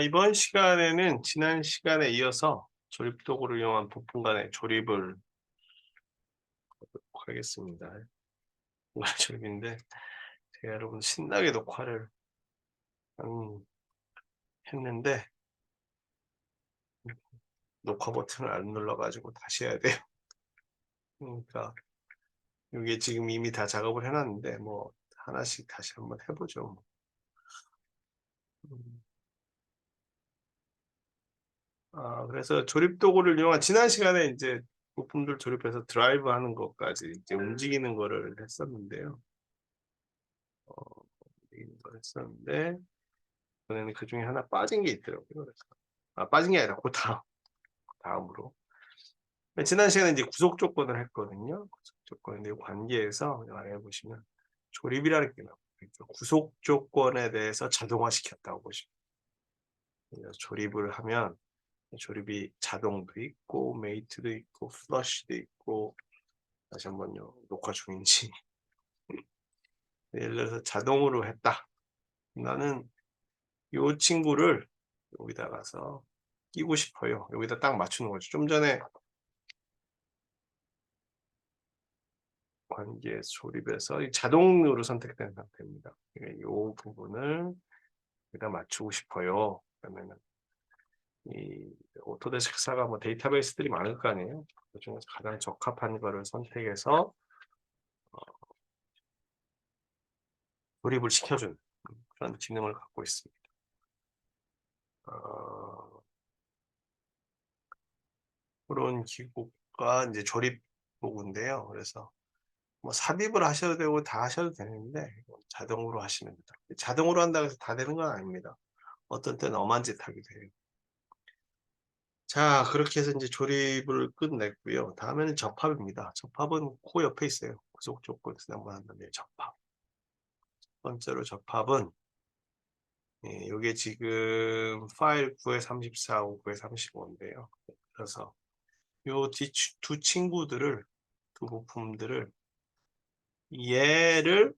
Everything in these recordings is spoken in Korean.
이번 시간에는 지난 시간에 이어서 조립 도구를 이용한 부품 간의 조립을 하겠습니다. 조립인데 제가 여러분 신나게 녹화를 음, 했는데 녹화 버튼을 안 눌러가지고 다시 해야 돼요. 그러니까 이게 지금 이미 다 작업을 해놨는데 뭐 하나씩 다시 한번 해보죠. 뭐. 음, 그래서 조립 도구를 이용한 지난 시간에 이제 부품들 조립해서 드라이브 하는 것까지 이제 움직이는 거를 했었는데요. 어, 움직이는 걸 했었는데 이번에는 그 중에 하나 빠진 게 있더라고요. 그래서 빠진 게 아니라 그 다음으로 지난 시간에 이제 구속 조건을 했거든요. 구속 조건인데 관계에서 아래 보시면 조립이라는 게 나와요. 구속 조건에 대해서 자동화 시켰다고 보시면 돼요. 조립을 하면 조립이 자동도 있고 메이트도 있고 플러시도 있고 다시 한번요 녹화 중인지 예를 들어서 자동으로 했다. 나는 이 친구를 여기다가서 끼고 싶어요. 여기다 딱 맞추는 거죠. 좀 전에 관계에서 조립해서 자동으로 선택된 상태입니다. 이 부분을 여기다 맞추고 싶어요. 그러면은 이 오토데스크사가 뭐 데이터베이스들이 많을 거 아니에요. 그중에서 가장 적합한 거를 선택해서 조립을 시켜주는 그런 기능을 갖고 있습니다. 어, 그런 기구가 이제 조립 도구인데요. 그래서 뭐 삽입을 하셔도 되고 다 하셔도 되는데 자동으로 하시면 됩니다. 자동으로 한다고 해서 다 되는 건 아닙니다. 어떤 때는 엄한 짓 하게 돼요. 자, 그렇게 해서 이제 조립을 끝냈고요. 다음에는 접합입니다. 접합은 코 옆에 있어요. 구속 조건에서 한번 한다면 접합. 첫 번째로 접합은 이게 지금 파일 9에 34, 5에 35인데요. 그래서 요 두 친구들을 두 부품들을 얘를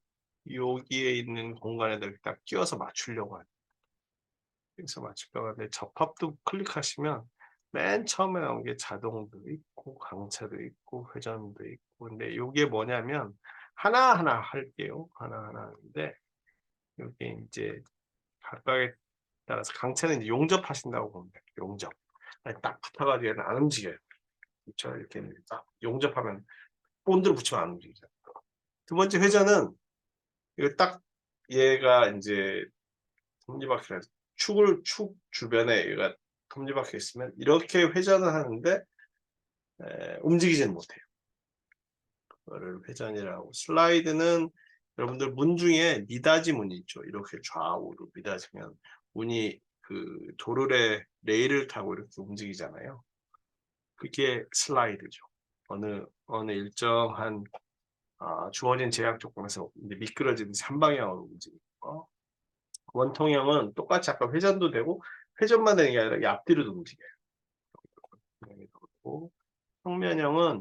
여기에 있는 공간에다 딱 끼워서 맞추려고 하는. 그래서 맞추려고 하는데 접합도 클릭하시면 맨 처음에 나온 게 자동도 있고 강체도 있고 회전도 있고 근데 이게 뭐냐면 하나하나 할게요. 하나하나 하는데 이게 이제 각각에 따라서 강체는 이제 용접하신다고 보면 돼요. 용접. 아니, 딱 붙어가지고 얘는 안 움직여요. 그렇죠? 이렇게 딱 용접하면 본드를 붙이면 안 움직이죠. 두 번째 회전은 이거 딱 얘가 이제 톱니바퀴를 축 주변에 얘가 톱니바퀴 있으면 이렇게 회전을 하는데 움직이지는 못해요. 그거를 회전이라고. 슬라이드는 여러분들 문 중에 미닫이 문이 있죠. 이렇게 좌우로 미닫이면 문이 그 도르래 레일을 타고 이렇게 움직이잖아요. 그게 슬라이드죠. 어느 일정한 주어진 제약 조건에서 이제 미끄러지듯이 한 방향으로 움직이는 거. 원통형은 똑같이 아까 회전도 되고 회전만 되는 게 아니라 이 앞뒤로도 움직여요. 평면형은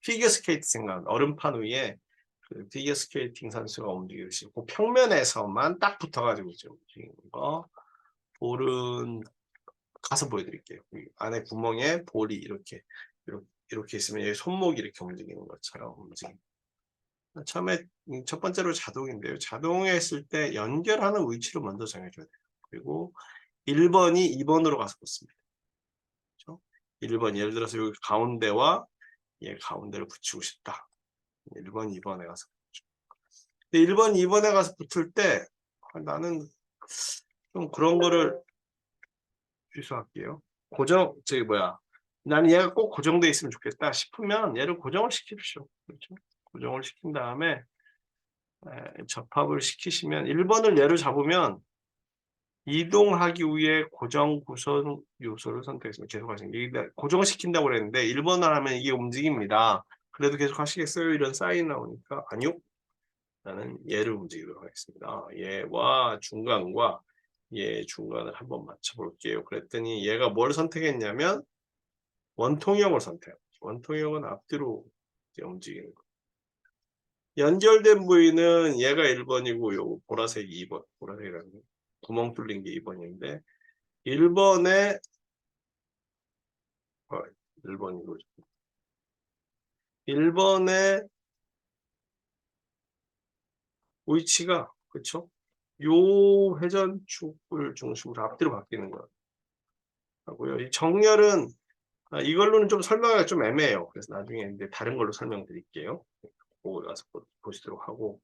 피겨 스케이트 생각 얼음판 위에 그 피겨 스케이팅 선수가 움직이듯이 그 평면에서만 딱 붙어가지고 움직이는 거. 볼은 가서 보여드릴게요. 안에 구멍에 볼이 이렇게 있으면 여기 손목이 이렇게 움직이는 것처럼 움직입니다. 처음에 첫 번째로 자동인데요. 자동에 했을 때 연결하는 위치를 먼저 정해줘야 돼요. 그리고 1번이 2번으로 가서 붙습니다. 그렇죠? 1번 예를 들어서 여기 가운데와 얘 가운데를 붙이고 싶다. 1번, 2번에 가서 붙죠. 근데 1번, 2번에 가서 붙을 때 나는 좀 그런 거를 취소할게요. 저기 뭐야. 나는 얘가 꼭 고정돼 있으면 좋겠다 싶으면 얘를 고정을 시키십시오. 그렇죠? 고정을 시킨 다음에 접합을 시키시면 1번을 예로 잡으면 이동하기 위해 고정 구성 요소를 선택했으면 계속 하시는 게 고정을 시킨다고 그랬는데 1번을 하면 이게 움직입니다. 그래도 계속 하시겠어요? 이런 사인 나오니까 아니요. 나는 얘를 움직이도록 하겠습니다. 얘와 중간과 얘 중간을 한번 맞춰볼게요. 그랬더니 얘가 뭘 선택했냐면 원통형을 선택합니다. 원통형은 앞뒤로 움직이는 거. 연결된 부위는 얘가 1번이고 요 보라색이 2번. 보라색이라는 구멍 뚫린 게 2번인데 1번에 1번 이거죠. 1번의 위치가 그렇죠? 요 회전축을 중심으로 앞뒤로 바뀌는 거고요. 이 정렬은 이걸로는 좀 설명하기가 좀 애매해요. 그래서 나중에 이제 다른 걸로 설명드릴게요. 보고 와서 보시도록 하고.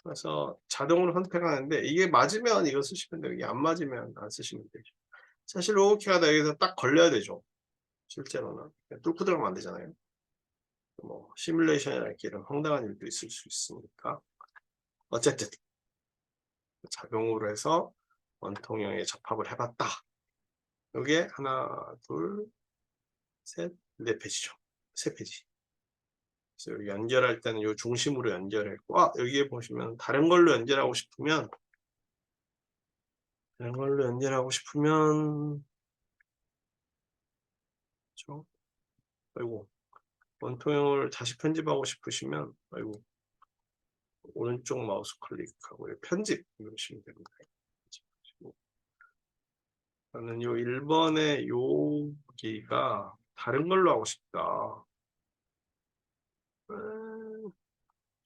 그래서 자동으로 선택하는데 이게 맞으면 이거 쓰시면 되고 이게 안 맞으면 안 쓰시면 되죠. 사실 로우키가 여기서 딱 걸려야 되죠. 실제로는 뚫고 들어가면 안 되잖아요. 뭐 시뮬레이션이랄 이런 황당한 일도 있을 수 있으니까 어쨌든 자동으로 해서 원통형에 접합을 해봤다. 이게 하나, 둘, 셋, 네 페이지죠. 세 페이지. 그래서 연결할 때는 이 중심으로 연결했고, 여기에 보시면 다른 걸로 연결하고 싶으면, 그렇죠? 아이고, 원통형을 다시 편집하고 싶으시면, 아이고, 오른쪽 마우스 클릭하고 편집 누르시면 됩니다. 저는 요 1번의 여기가 다른 걸로 하고 싶다.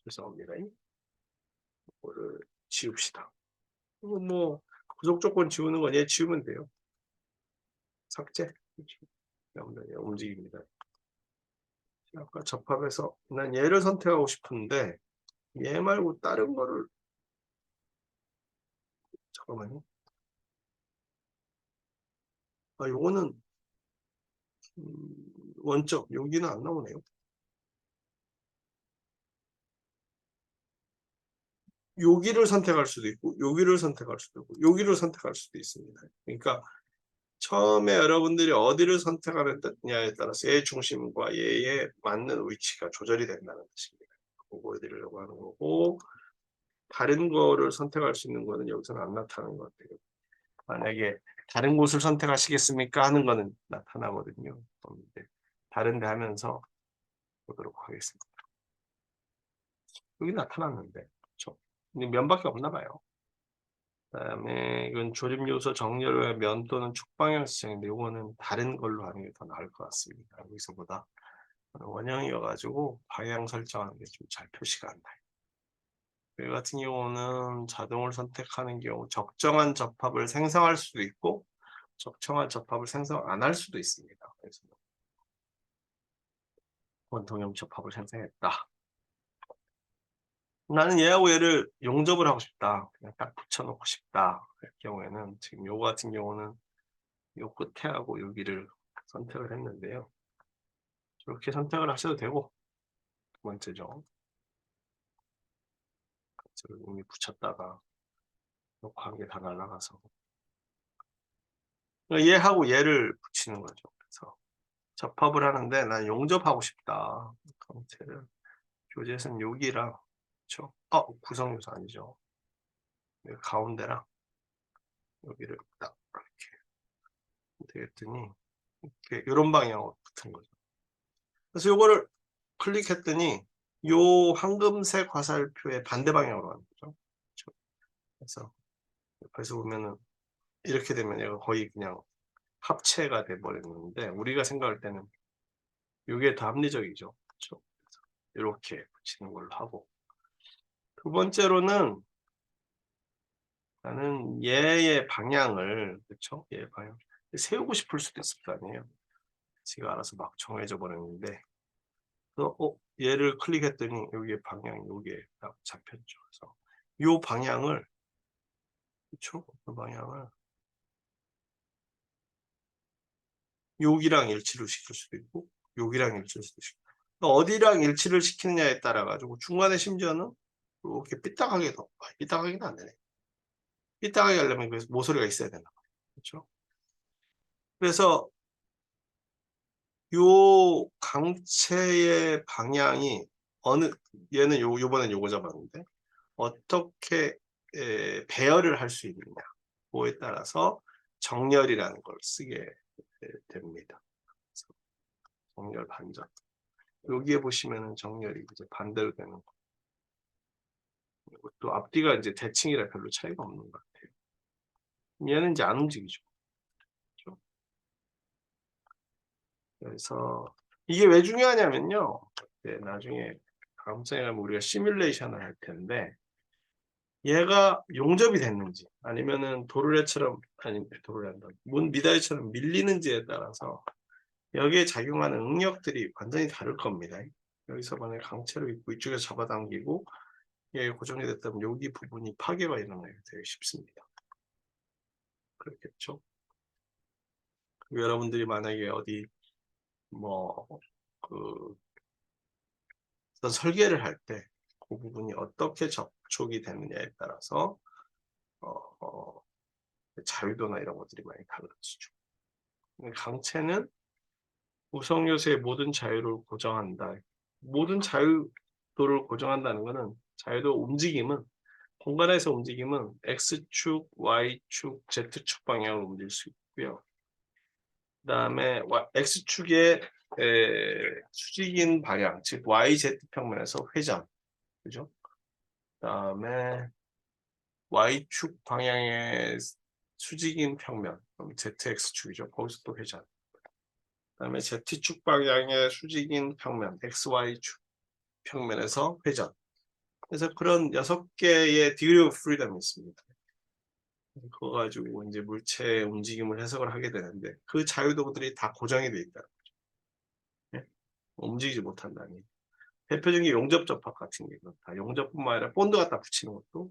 죄송합니다. 이거를 지웁시다. 이거 뭐 구속 조건 지우는 건 얘 지우면 돼요. 삭제. 움직입니다. 아까 접합해서 난 얘를 선택하고 싶은데 얘 말고 다른 거를 잠깐만요. 요거는 원점 여기는 안 나오네요. 여기를 선택할 수도 있고 여기를 선택할 수도 있고 여기를 선택할 수도 있습니다. 그러니까 처음에 여러분들이 어디를 선택하느냐에 따라서 얘의 중심과 얘에 맞는 위치가 조절이 된다는 뜻입니다. 그거 보여드리려고 하는 거고 다른 거를 선택할 수 있는 거는 여기서는 안 나타나는 것 같아요. 만약에 다른 곳을 선택하시겠습니까? 하는 거는 나타나거든요. 다른 데 하면서 보도록 하겠습니다. 여기 나타났는데 그렇죠? 근데 면밖에 없나 봐요. 그다음에 이건 조립 요소 정렬 면 또는 축방향 수정인데 이거는 다른 걸로 하는 게 더 나을 것 같습니다. 여기서보다 원형이어가지고 방향 설정하는 게 좀 잘 표시가 안 나요. 이 같은 경우는 자동을 선택하는 경우 적정한 접합을 생성할 수도 있고 적정한 접합을 생성 안 할 수도 있습니다. 그래서 원통형 접합을 생성했다. 나는 얘하고 얘를 용접을 하고 싶다. 그냥 딱 붙여놓고 싶다. 할 경우에는 지금 요거 같은 경우는 요 끝에 하고 여기를 선택을 했는데요. 이렇게 선택을 하셔도 되고 두 번째죠. 이미 붙였다가 놓고 한 게 다 날아가서 얘하고 얘를 붙이는 거죠. 그래서 접합을 하는데 난 용접하고 싶다. 형태를 교재에서는 여기랑 그렇죠? 구성 요소 아니죠. 가운데랑 여기를 딱 이렇게 되겠더니 이렇게 이런 방향으로 붙은 거죠. 그래서 요거를 클릭했더니 요 황금색 화살표의 반대 방향으로 가는 거죠. 그렇죠? 그래서 옆에서 보면은 이렇게 되면 얘가 거의 그냥 합체가 돼 버렸는데 우리가 생각할 때는 이게 더 합리적이죠. 그렇죠? 이렇게 붙이는 걸로 하고 두 번째로는 나는 얘의 방향을 그렇죠? 얘의 방향 세우고 싶을 수도 있을 거 아니에요. 지가 알아서 막 정해져 버렸는데 그래서 얘를 클릭했더니 여기에 방향이 여기에 딱 잡혔죠. 그래서 이 방향을 그렇죠? 그 방향을 여기랑 일치를 시킬 수도 있고 여기랑 일치를 시킬 수도 있고 그러니까 어디랑 일치를 시키느냐에 따라 가지고 중간에 심지어는 이렇게 삐딱하게 삐딱하게는 안 되네. 삐딱하게 하려면 그래서 모서리가 있어야 된다. 그렇죠? 그래서 요 강체의 방향이 얘는 요번엔 요거 잡았는데 어떻게 배열을 할 수 있느냐에 따라서 정렬이라는 걸 쓰게 됩니다. 정렬 반전. 여기에 보시면은 정렬이 이제 반대로 되는 거. 또 앞뒤가 이제 대칭이라 별로 차이가 없는 것 같아요. 얘는 이제 안 움직이죠. 그래서 이게 왜 중요하냐면요. 네, 나중에 다음 시간에 가면 우리가 시뮬레이션을 할 텐데 얘가 용접이 됐는지 아니면은 도르래처럼 아니 도르래한다 문 미다이처럼 밀리는지에 따라서 여기에 작용하는 응력들이 완전히 다를 겁니다. 여기서 만약에 강체로 있고 이쪽에서 잡아당기고 얘 고정이 됐다면 여기 부분이 파괴가 일어나게 되게 쉽습니다. 그렇겠죠? 여러분들이 만약에 어디 그 어떤 설계를 할 때 그 부분이 어떻게 접촉이 되느냐에 따라서 어, 어, 자유도나 이런 것들이 많이 달라지죠. 강체는 우성 요소의 모든 자유를 고정한다. 모든 자유도를 고정한다는 것은 자유도 움직임은 공간에서 움직임은 X축, Y축, Z축 방향으로 움직일 수 있고요. 그 다음에 X축의 수직인 방향, 즉 YZ 평면에서 회전, 그죠? 그 다음에 Y축 방향의 수직인 평면, 그럼 ZX축이죠. 거기서 또 회전. 그 다음에 Z축 방향의 수직인 평면, XY축 평면에서 회전. 그래서 그런 6개의 디그리 오브 프리덤이 있습니다. 그거 가지고 이제 물체의 움직임을 해석을 하게 되는데 그 자유도들이 다 고정이 돼 있다. 예? 움직이지 못한다니. 대표적인 용접 접합 같은 게 그렇다. 용접뿐만 아니라 본드 갖다 붙이는 것도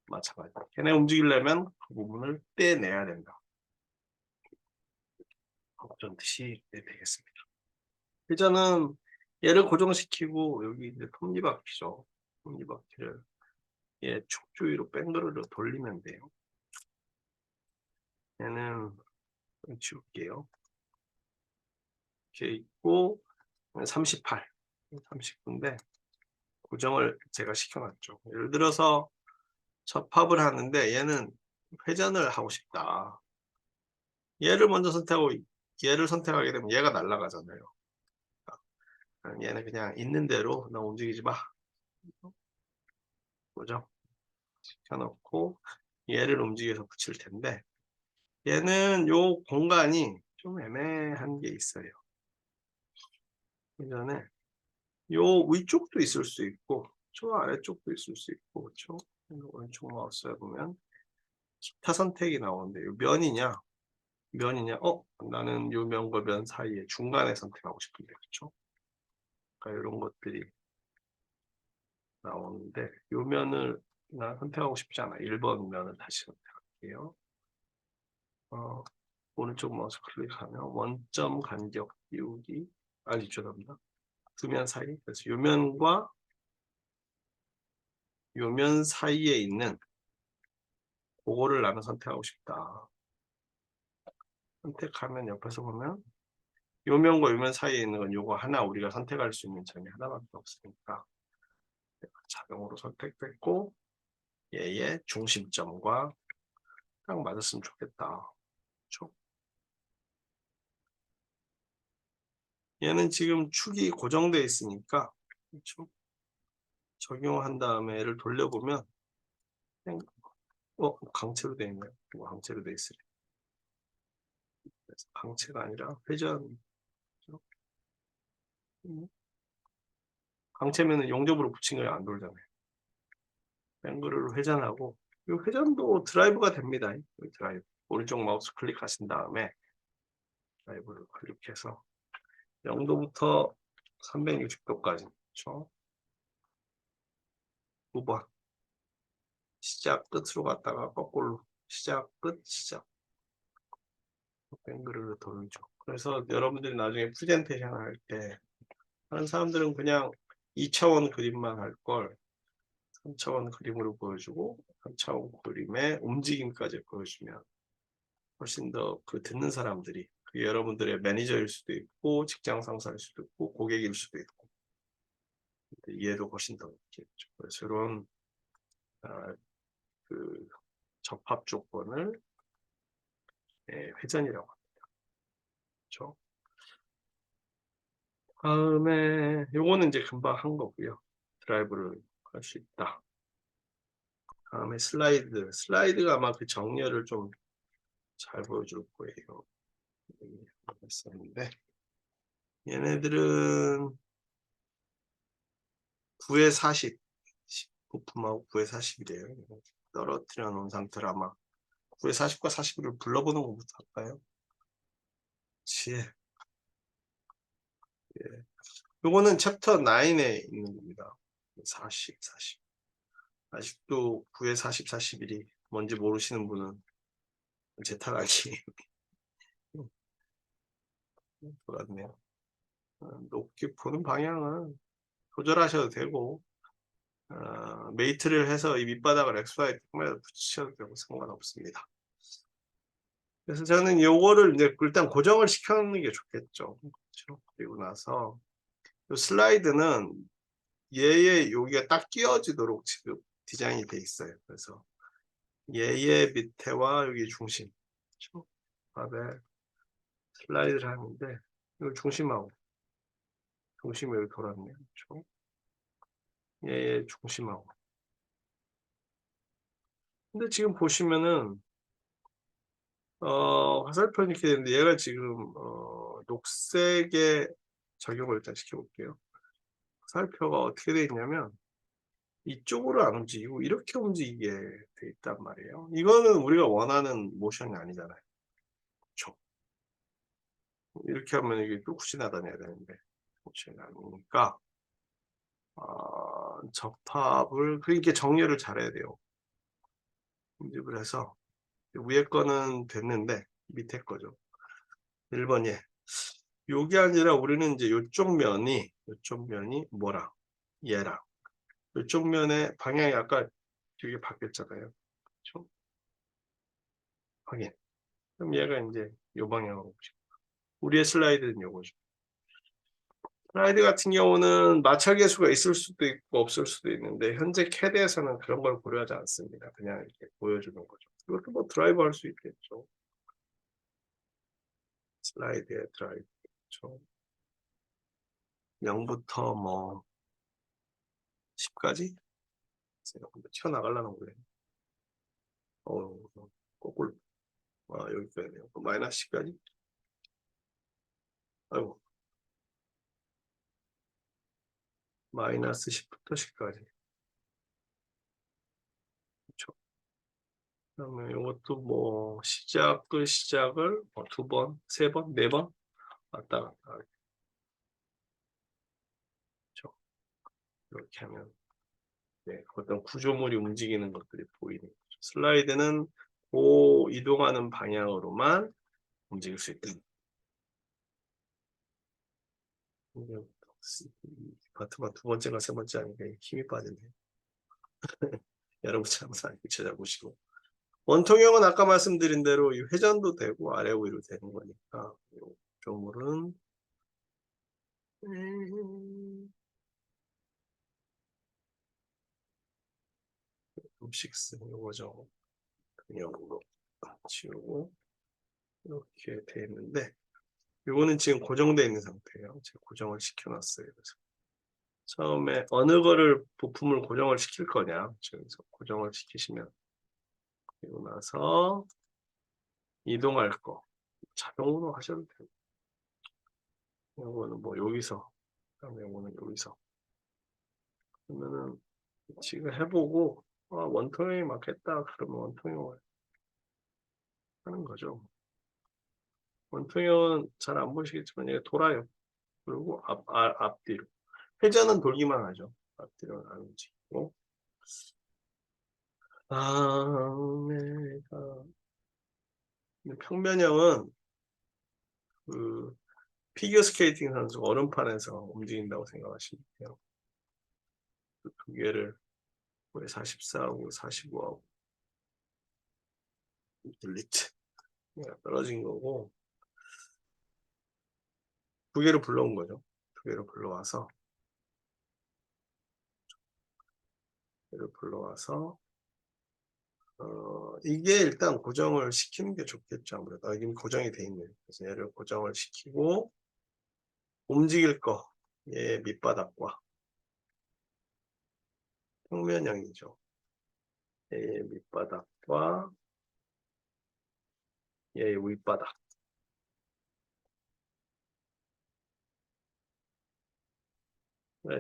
마찬가지다. 걔네 움직이려면 그 부분을 떼내야 된다. 그런 뜻이 되겠습니다. 회전은 얘를 고정시키고 여기 이제 톱니바퀴죠. 톱니바퀴를 축주위로 뺑그르르 돌리면 돼요. 얘는 지울게요. 이렇게 있고 38, 39인데 고정을 제가 시켜놨죠. 예를 들어서 접합을 하는데 얘는 회전을 하고 싶다. 얘를 먼저 선택하고 얘를 선택하게 되면 얘가 날아가잖아요. 얘는 그냥 있는 대로 너 움직이지 마. 고정 시켜놓고 얘를 움직여서 붙일 텐데 얘는 요 공간이 좀 애매한 게 있어요. 그 전에 요 위쪽도 있을 수 있고 저 아래쪽도 있을 수 있고 그렇죠? 왼쪽 마우스에 보면 기타 선택이 나오는데 요 면이냐 나는 요 면과 면 사이에 중간에 선택하고 싶은데 그렇죠? 그러니까 이런 것들이 나오는데 요 면을 나 선택하고 싶지 않아. 1번 면을 다시 선택할게요. 오른쪽 마우스 클릭하면 원점 간격 띄우기 아니 죄송합니다. 두 면 사이 그래서 요 면과 요 면 사이에 있는 그거를 나는 선택하고 싶다. 선택하면 옆에서 보면 요 면과 요 면 사이에 있는 건 요거 하나 우리가 선택할 수 있는 점이 하나밖에 없으니까 자동으로 선택됐고 얘의 중심점과 딱 맞았으면 좋겠다. 그렇죠? 얘는 지금 축이 고정되어 있으니까 그렇죠? 적용한 다음에 얘를 돌려보면 강체로 되어 있네요. 강체로 되어 있으래. 강체가 아니라 회전. 강체면은 용접으로 붙인 거에 안 돌잖아요. 뱅글을 회전하고 이 회전도 드라이브가 됩니다. 드라이브. 오른쪽 마우스 클릭하신 다음에 드라이브를 클릭해서 0도부터 360도까지 그렇죠? 9번 시작 끝으로 갔다가 거꾸로 시작 끝 시작 뱅글을 돌죠. 그래서 여러분들이 나중에 프레젠테이션 할 때 다른 사람들은 그냥 2차원 그림만 할 걸 3차원 그림으로 보여주고 3차원 그림의 움직임까지 보여주면 훨씬 더 그 듣는 사람들이 여러분들의 매니저일 수도 있고 직장 상사일 수도 있고 고객일 수도 있고 이해도 훨씬 더 있겠죠. 그래서 이런 그 접합 조건을 회전이라고 합니다. 그렇죠? 다음에 요거는 이제 금방 한 거고요. 드라이브를 할 수 있다. 다음에 슬라이드가 아마 그 정렬을 좀 잘 보여줄 거예요. 했었는데 얘네들은 9에 40 부품하고 9에 40이래요. 떨어뜨려 놓은 상태로 아마 9에 40과 41을 불러보는 것부터 할까요? 지혜. 예. 요거는 챕터 9에 있는 겁니다. 40. 아직도 9에 40, 41이 뭔지 모르시는 분은 제 탓하기 돌았네요. 높게 보는 방향은 조절하셔도 되고, 메이트를 해서 이 밑바닥을 XY 평면에 붙이셔도 되고 상관없습니다. 그래서 저는 요거를 이제 일단 고정을 시켜놓는 게 좋겠죠. 그렇죠? 그리고 나서 요 슬라이드는 얘의 여기가 딱 끼워지도록 지금 디자인이 돼 있어요. 그래서 얘의 밑에와 여기 중심, 그렇죠? 밥에 슬라이드를 하는데 이걸 중심하고 중심이 여기 돌았네요. 그렇죠? 얘의 중심하고. 근데 지금 보시면은 화살표는 이렇게 되는데 얘가 지금 녹색에 적용을 일단 시켜볼게요. 화살표가 어떻게 돼 있냐면 이쪽으로 안 움직이고 이렇게 움직이게 돼 있단 말이에요. 이거는 우리가 원하는 모션이 아니잖아요. 그렇죠? 이렇게 하면 이게 또 후진하다녀야 되는데 모션이 아니니까 접합을 그러니까 정렬을 잘해야 돼요. 인집을 해서 위에 거는 됐는데 밑에 거죠. 1번 예. 요게 아니라 우리는 이제 요쪽 면이 뭐랑 얘랑 요쪽 면의 방향이 아까 되게 바뀌었잖아요. 그렇죠? 확인. 그럼 얘가 이제 요 방향으로 오죠. 우리의 슬라이드는 요거죠. 슬라이드 같은 경우는 마찰 계수가 있을 수도 있고 없을 수도 있는데 현재 CAD에서는 그런 걸 고려하지 않습니다. 그냥 이렇게 보여주는 거죠. 이것도 뭐 드라이브 할 수 있겠죠. 슬라이드에 드라이브. 그렇죠. 0부터 뭐 10까지 튀어나가려는 거예요. 거꾸로. 여기까지네요. 마이너스 10까지. 아이고. 마이너스 10부터 10까지. 그렇죠. 그러면 이것도 뭐 시작을 두 번, 세 번, 네 번 왔다 갔다. 그렇죠. 이렇게 하면 네, 어떤 구조물이 움직이는 것들이 보이는 거죠. 슬라이드는 그 이동하는 방향으로만 움직일 수 있다. 파트가 두 번째가 세 번째 아니까 힘이 빠지네. 여러분 항상 찾아보시고. 원통형은 아까 말씀드린 대로 이 회전도 되고 아래 위로 되는 거니까 이 조물은 6 요거죠. 그냥으로 지우고 이렇게 돼 있는데 요거는 지금 고정되어 있는 상태예요. 제가 고정을 시켜놨어요. 그래서 처음에 어느 거를 부품을 고정을 시킬 거냐 여기서 고정을 시키시면 그리고 나서 이동할 거 자동으로 하셔도 돼요. 요거는 뭐 여기서 그다음에 요거는 여기서 그러면은 지금 해보고 원통형이 맞겠다 그러면 원통형을 하는 거죠. 원통형은 잘 안 보시겠지만 얘가 돌아요. 그리고 앞뒤로 회전은 돌기만 하죠. 앞뒤로는 안 움직이고 내가 평면형은 그 피겨 스케이팅 선수 얼음판에서 움직인다고 생각하시면 돼요. 그 두 개를 44하고 45하고 딜리트 떨어진 거고 두 개를 불러온 거죠. 두 개를 불러와서 이게 일단 고정을 시키는 게 좋겠죠. 아무래도 이미 고정이 돼 있네요. 그래서 얘를 고정을 시키고 움직일 거 얘 밑바닥과 평면형이죠. 얘의 밑바닥과 얘의 윗바닥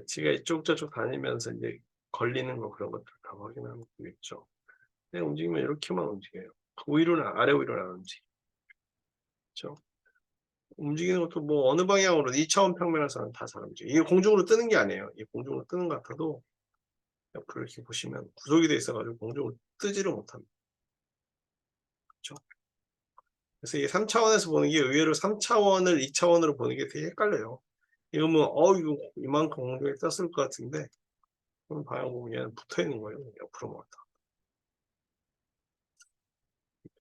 지가 이쪽 저쪽 다니면서 이제 걸리는 거 그런 것들 다 확인하고 있죠. 그냥 움직이면 이렇게만 움직여요. 위로는 아래 위로는 안 움직여요. 그렇죠? 움직이는 것도 뭐 어느 방향으로 2차원 평면에서는 다 잘 움직여요. 이게 공중으로 뜨는 게 아니에요. 이게 공중으로 뜨는 것 같아도 옆으로 이렇게 보시면 구속이 돼 있어가지고 공중으로 뜨지를 못합니다. 그렇죠? 그래서 이게 3차원에서 보는 게 의외로 3차원을 2차원으로 보는 게 되게 헷갈려요. 이거 뭐, 이거 이만큼 공중에 떴을 것 같은데, 그럼 방향 보면 얘는 붙어 있는 거예요. 옆으로 왔다.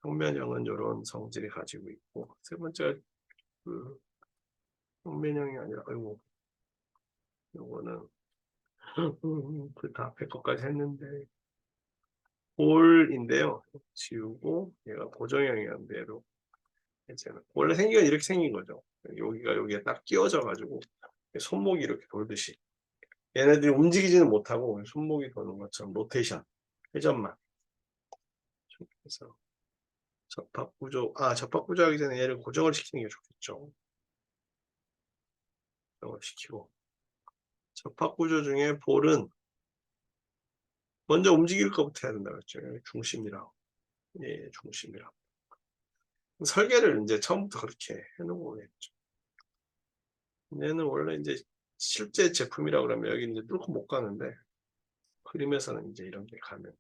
평면형은 이런 성질을 가지고 있고, 세 번째, 그, 평면형이 아니라, 아이고, 요거는, 그 앞에 것까지 했는데, 볼인데요. 지우고, 얘가 고정형이었는데, 얘로, 이제는, 원래 생긴 건 이렇게 생긴 거죠. 여기가 여기에 딱 끼워져가지고, 손목이 이렇게 돌듯이. 얘네들이 움직이지는 못하고, 손목이 도는 것처럼 로테이션, 회전만. 그래서, 접합구조 하기 전에 얘를 고정을 시키는 게 좋겠죠. 고정을 시키고. 접합구조 중에 볼은 먼저 움직일 것부터 해야 된다 그랬죠. 중심이랑. 예, 중심이랑. 설계를 이제 처음부터 그렇게 해놓은 거겠죠. 얘는 원래 이제 실제 제품이라 그러면 여기 이제 뚫고 못 가는데, 그림에서는 이제 이런 게 가면.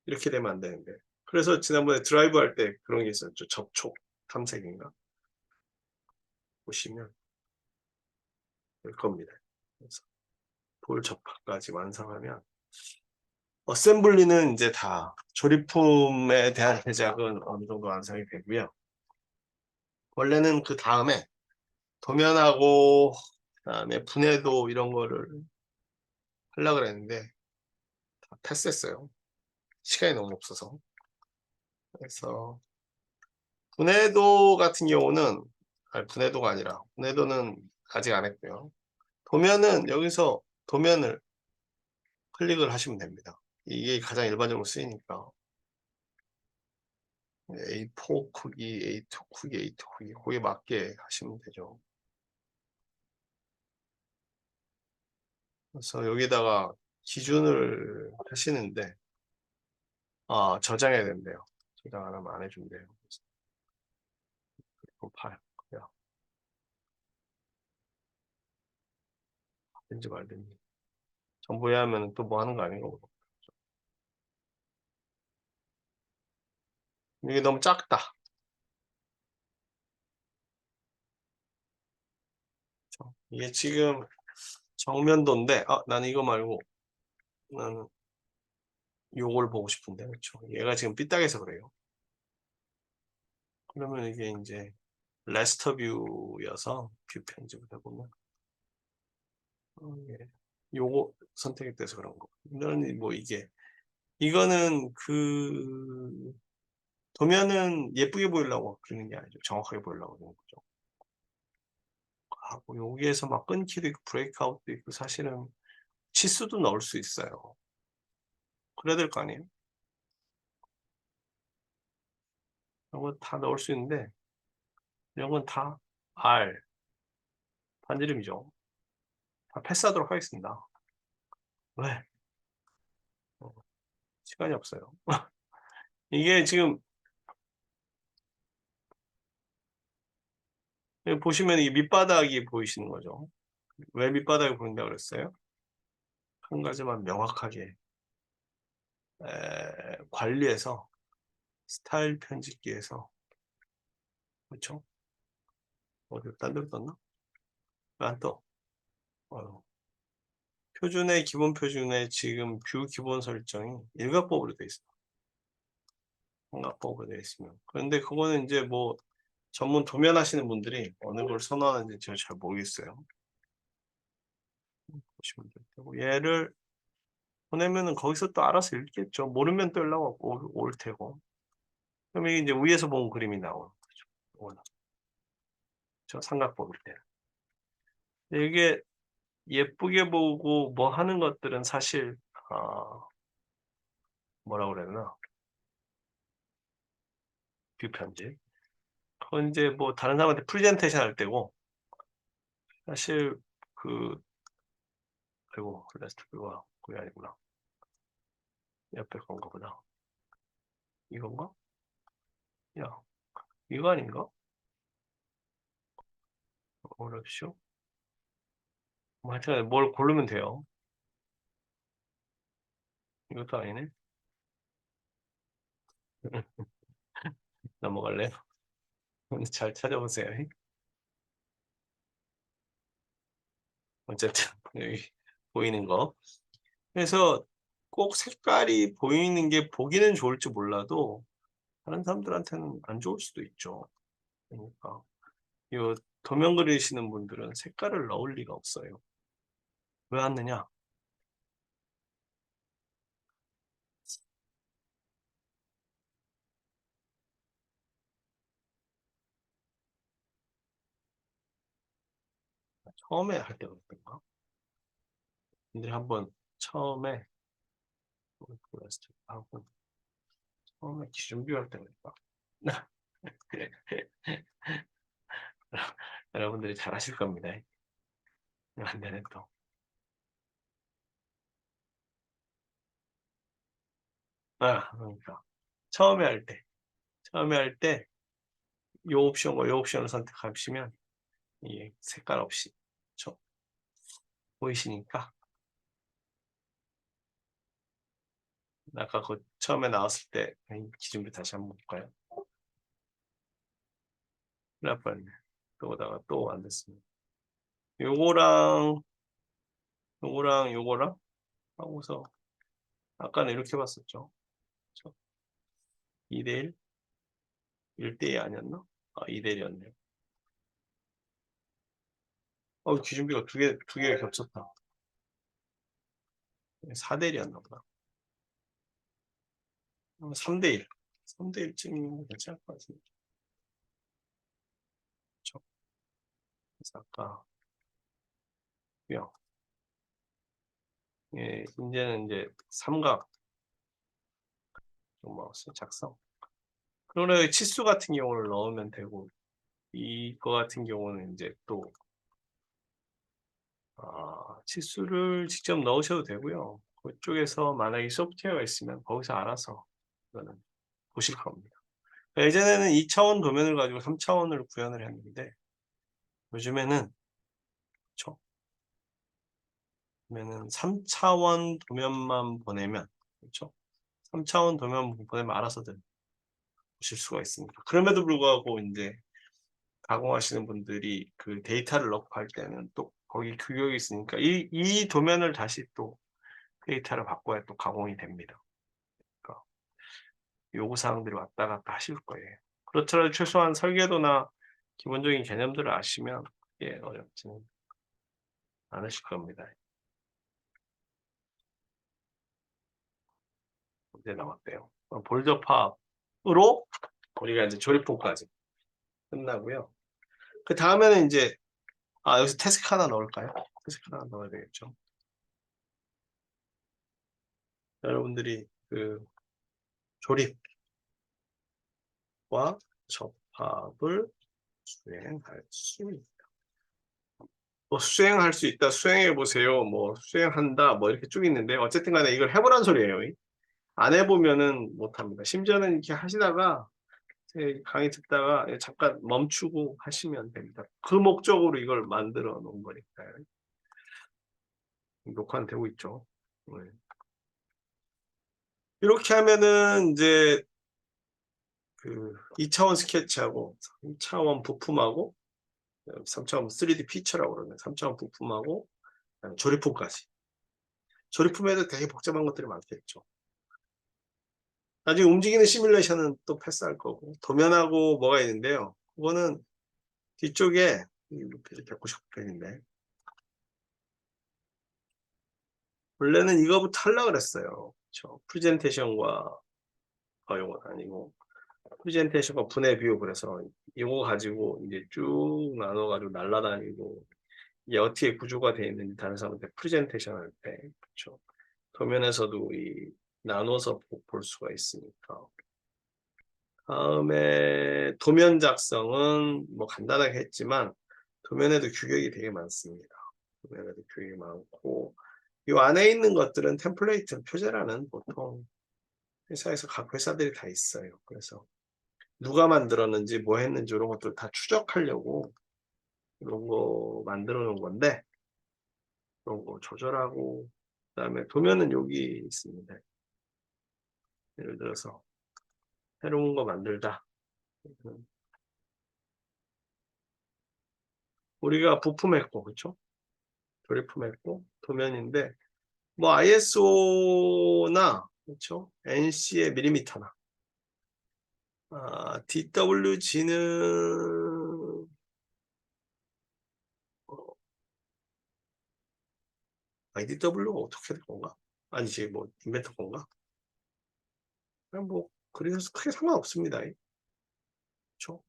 이렇게 되면 안 되는데. 그래서 지난번에 드라이브 할 때 그런 게 있었죠. 접촉 탐색인가? 보시면 될 겁니다. 그래서 볼 접합까지 완성하면 어셈블리는 이제 다 조립품에 대한 제작은 어느 정도 완성이 되고요. 원래는 그 다음에 도면하고 그다음에 분해도 이런 거를 하려고 그랬는데 다 패스했어요. 시간이 너무 없어서. 그래서 분해도 같은 경우는 분해도가 아니라 분해도는 아직 안 했고요. 도면은 여기서 도면을 클릭을 하시면 됩니다. 이게 가장 일반적으로 쓰이니까 A4 크기, A2 크기, A2 크기 거기에 맞게 하시면 되죠. 그래서 여기다가 기준을 하시는데 저장해야 된대요. 저장 안 하면 안 해준대요. 그리고 파일 든지 말든지 정보에 하면 또 뭐 하는 거 아닌가 보다. 이게 너무 작다. 이게 지금 정면도인데 나는 이거 말고 나는 요걸 보고 싶은데 그렇죠. 얘가 지금 삐딱해서 그래요. 그러면 이게 이제 레스터 뷰여서 뷰 편집을 해보면 예. 요거 선택이 돼서 그런 거. 이거는 뭐 이거는 그 도면은 예쁘게 보이려고 그러는 게 아니죠. 정확하게 보이려고 그러는 거죠. 하고 여기에서 막 끊기도 있고 브레이크아웃도 있고 사실은 치수도 넣을 수 있어요. 그래야 될 거 아니에요? 이런 거 다 넣을 수 있는데 이런 건 다 R 반지름이죠. 다 패스하도록 하겠습니다. 왜? 어, 시간이 없어요. 이게 지금 여기 보시면 이 밑바닥이 보이시는 거죠. 왜 밑바닥이 보인다고 그랬어요? 한 가지만 명확하게 관리해서 스타일 편집기에서 그렇죠? 어디 딴 데로 떴나? 왜 안 떠? 표준의 기본 표준의 지금 뷰 기본 설정이 일각법으로 돼 있어. 삼각법으로 돼 있으면. 그런데 그거는 이제 뭐 전문 도면 하시는 분들이 어느 걸 선호하는지 제가 잘 모르겠어요. 보시면 될 테고 얘를 보내면은 거기서 또 알아서 읽겠죠. 모르면 또 연락 올 테고. 그럼 이게 이제 위에서 본 그림이 나오는 거죠. 저 삼각법일 때. 이게 예쁘게 보고 뭐 하는 것들은 사실 뭐라 그래야 되나 뷰 편집. 그건 이제 뭐 다른 사람한테 프레젠테이션 할 때고 사실 그 아이고, 레스트 뷰가 그게 아니구나. 옆에 건가 보다. 이건가? 야, 이거 아닌가? 어렵쇼? 뭐 하여튼 뭘 고르면 돼요. 이것도 아니네. 넘어갈래요? 잘 찾아보세요. 어쨌든 여기 보이는 거. 그래서 꼭 색깔이 보이는 게 보기는 좋을지 몰라도 다른 사람들한테는 안 좋을 수도 있죠. 그러니까 이 도면 그리시는 분들은 색깔을 넣을 리가 없어요. 왜 안 넣냐? 처음에 할 때가 어떤가? 근데 한번 처음에 하고 처음에 기준 비할 때가 있다. 여러분들이 잘 하실 겁니다. 안 되네 또. 그러니까 처음에 할 때 이 옵션과 이 옵션을 선택하시면 이 색깔 없이 저 보이시니까 아까 그 처음에 나왔을 때 기준비 다시 한번 볼까요? 큰일 날 뻔했네. 또 오다가 또 안 됐습니다. 요거랑 요거랑 하고서 아까는 이렇게 봤었죠. 2대1? 1대2 아니었나? 2대1이었네요. 기준비가 두 개가 겹쳤다. 4대1이었나 보다. 3대1. 3대1쯤이면 괜찮을 것 같은데. 그쵸? 그래서 아까, 요. 예, 이제는 삼각, 마우스 작성. 그러면 치수 같은 경우를 넣으면 되고, 이거 같은 경우는 이제 또, 치수를 직접 넣으셔도 되고요. 그쪽에서 만약에 소프트웨어가 있으면 거기서 알아서 이거는 보실 겁니다. 예전에는 2차원 도면을 가지고 3차원으로 구현을 했는데, 요즘에는, 그쵸? 그러면은 3차원 도면만 보내면, 그렇죠? 3차원 도면 보내면 알아서들 보실 수가 있습니다. 그럼에도 불구하고 이제 가공하시는 분들이 그 데이터를 넣고 할 때는 또 거기 규격이 있으니까 이 도면을 다시 또 데이터를 바꿔야 또 가공이 됩니다. 그러니까 요구사항들이 왔다 갔다 하실 거예요. 그렇더라도 최소한 설계도나 기본적인 개념들을 아시면 어렵지는 않으실 겁니다. 이제 나왔대요. 볼저팝으로 우리가 이제 조립본까지 끝나고요. 그 다음에는 이제 여기서 태스크 하나 넣을까요? 태스크 하나 넣어야 되겠죠. 여러분들이 그 조립과 접합을 수행할 수 있다. 뭐 수행할 수 있다, 수행해 보세요, 뭐 수행한다, 뭐 이렇게 쭉 있는데 어쨌든 간에 이걸 해보란 소리예요. 안 해보면은 못합니다. 심지어는 이렇게 하시다가 강의 듣다가 잠깐 멈추고 하시면 됩니다. 그 목적으로 이걸 만들어 놓은 거니까요. 녹화는 되고 있죠. 네. 이렇게 하면은 이제 그 2차원 스케치하고 3차원 부품하고 3차원 3D 피처라고 그러네. 3차원 부품하고 조립품까지. 조립품에도 되게 복잡한 것들이 많겠죠. 나중에 움직이는 시뮬레이션은 또 패스할 거고 도면하고 뭐가 있는데요. 그거는 뒤쪽에 199편인데 원래는 이거부터 하려고 그랬어요. 그렇죠? 프레젠테이션과 이건 아니고 프레젠테이션과 분해 비교 그래서 이거 가지고 이제 쭉 나눠가지고 날라다니고 이게 어떻게 구조가 되어 있는지 다른 사람한테 프레젠테이션 할 때 그렇죠. 도면에서도 나눠서 볼 수가 있으니까. 다음에 도면 작성은 뭐 간단하게 했지만 도면에도 규격이 되게 많습니다. 도면에도 규격이 많고 이 안에 있는 것들은 템플레이트 표제라는 보통 회사에서 각 회사들이 다 있어요. 그래서 누가 만들었는지 뭐 했는지 이런 것들 다 추적하려고 이런 거 만들어 놓은 건데 그런 거 조절하고 그다음에 도면은 여기 있습니다. 예를 들어서 새로운 거 만들다. 우리가 부품했고 그렇죠? 조립품했고 도면인데 뭐 ISO나 그렇죠? NC의 밀리미터나 DWG는 IDW가 어떻게 될 건가? 아니지 뭐 인벤터 건가? 그냥 뭐 그래서 크게 상관없습니다. 그렇죠?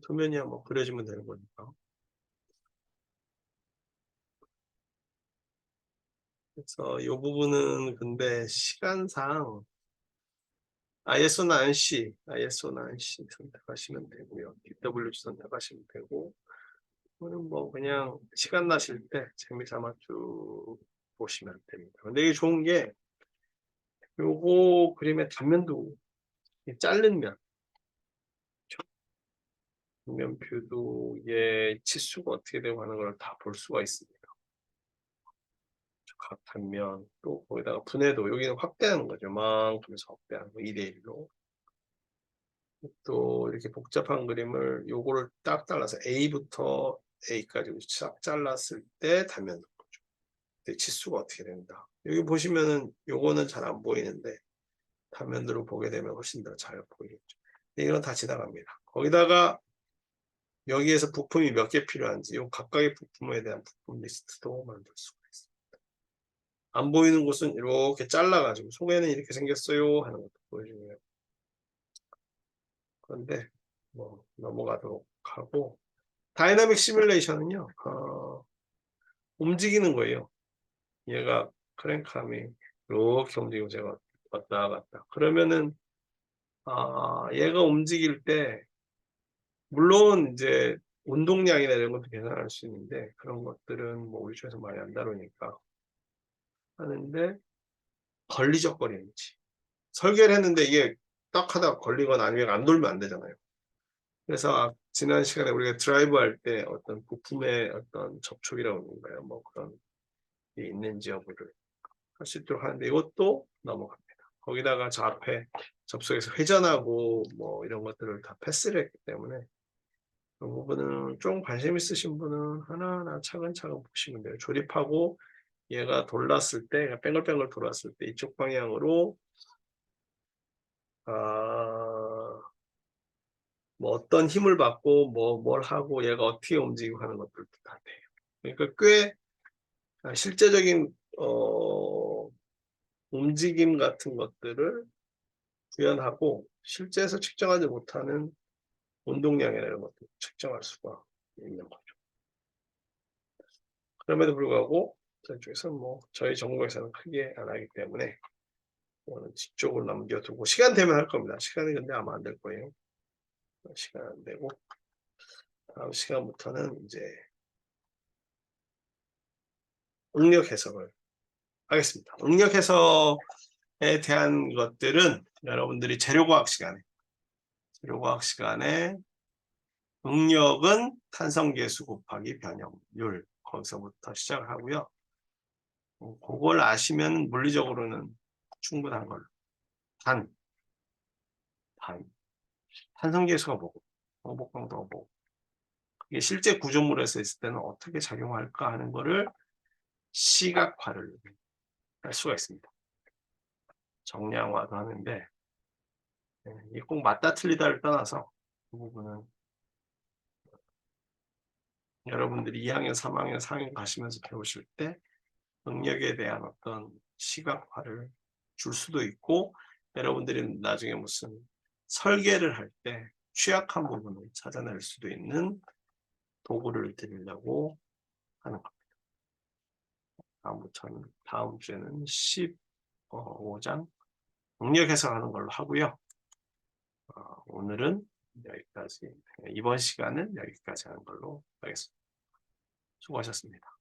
도면이야 뭐 그려지면 되는 거니까. 그래서 이 부분은 근데 시간상 ISO나 NC 선택하시면 되고요. DWG 선택하시면 되고 이거는 뭐 그냥 시간 나실 때 재미삼아 쭉 보시면 됩니다. 근데 이게 좋은 게 요거 그림의 단면도 자른 면 뷰도 이게 치수가 어떻게 되고 하는 걸 다 볼 수가 있습니다. 각 단면 또 거기다가 분해도 여기는 확대하는 거죠. 이만큼에서 확대하는 거 2대1로 또 이렇게 복잡한 그림을 요거를 딱 잘라서 A부터 A까지 쫙 잘랐을 때 단면 거죠. 치수가 어떻게 된다. 여기 보시면은 요거는 잘 안 보이는데 단면으로 보게 되면 훨씬 더 잘 보이겠죠. 이건 다 지나갑니다. 거기다가 여기에서 부품이 몇 개 필요한지 요 각각의 부품에 대한 부품 리스트도 만들 수가 있습니다. 안 보이는 곳은 이렇게 잘라가지고 속에는 이렇게 생겼어요 하는 것도 보여주고요. 그런데 뭐 넘어가도록 하고 다이나믹 시뮬레이션은요 움직이는 거예요. 얘가 크랭크함이 이렇게 움직이고 제가 왔다 갔다 그러면은 얘가 움직일 때 물론 이제 운동량이나 이런 것도 계산할 수 있는데 그런 것들은 뭐 우리 쪽에서 많이 안 다루니까 하는데 걸리적거리는지 설계를 했는데 이게 딱 하다가 걸리거나 아니면 안 돌면 안 되잖아요. 그래서 지난 시간에 우리가 드라이브 할 때 어떤 부품의 어떤 접촉이라고 하는가요? 뭐 그런 게 있는지 여부를 할 수 있도록 하는데 이것도 넘어갑니다. 거기다가 저 앞에 접속해서 회전하고 뭐 이런 것들을 다 패스를 했기 때문에 그 부분은 좀 관심 있으신 분은 하나하나 차근차근 보시면 돼요. 조립하고 얘가 돌았을 때, 뺑글뺑글 돌았을 때 이쪽 방향으로 뭐 어떤 힘을 받고 뭘 하고 얘가 어떻게 움직이고 하는 것들도 다 돼요. 그러니까 꽤 실제적인 움직임 같은 것들을 구현하고 실제에서 측정하지 못하는 운동량이나 이런 것도 측정할 수가 있는 거죠. 그럼에도 불구하고 저쪽에서는 뭐 저희 전공에서는 크게 안 하기 때문에 이거는 뒤쪽으로 남겨두고 시간 되면 할 겁니다. 시간이 근데 아마 안 될 거예요. 시간 안 되고 다음 시간부터는 이제 응력 해석을 하겠습니다. 응력 해석에 대한 것들은 여러분들이 재료과학 시간에 응력은 탄성계수 곱하기 변형률 거기서부터 시작을 하고요. 그걸 아시면 물리적으로는 충분한 걸로. 단, 탄성계수가 뭐고, 정복강도가 뭐고, 그게 실제 구조물에서 있을 때는 어떻게 작용할까 하는 거를 시각화를 할 수가 있습니다. 정량화도 하는데, 이게 꼭 맞다 틀리다를 떠나서 그 부분은 여러분들이 2학년, 3학년, 4학년 가시면서 배우실 때 능력에 대한 어떤 시각화를 줄 수도 있고 여러분들이 나중에 무슨 설계를 할 때 취약한 부분을 찾아낼 수도 있는 도구를 드리려고 하는 겁니다. 다음 주에는 15장 능력 해석하는 걸로 하고요. 오늘은 여기까지, 이번 시간은 여기까지 하는 걸로 하겠습니다. 수고하셨습니다.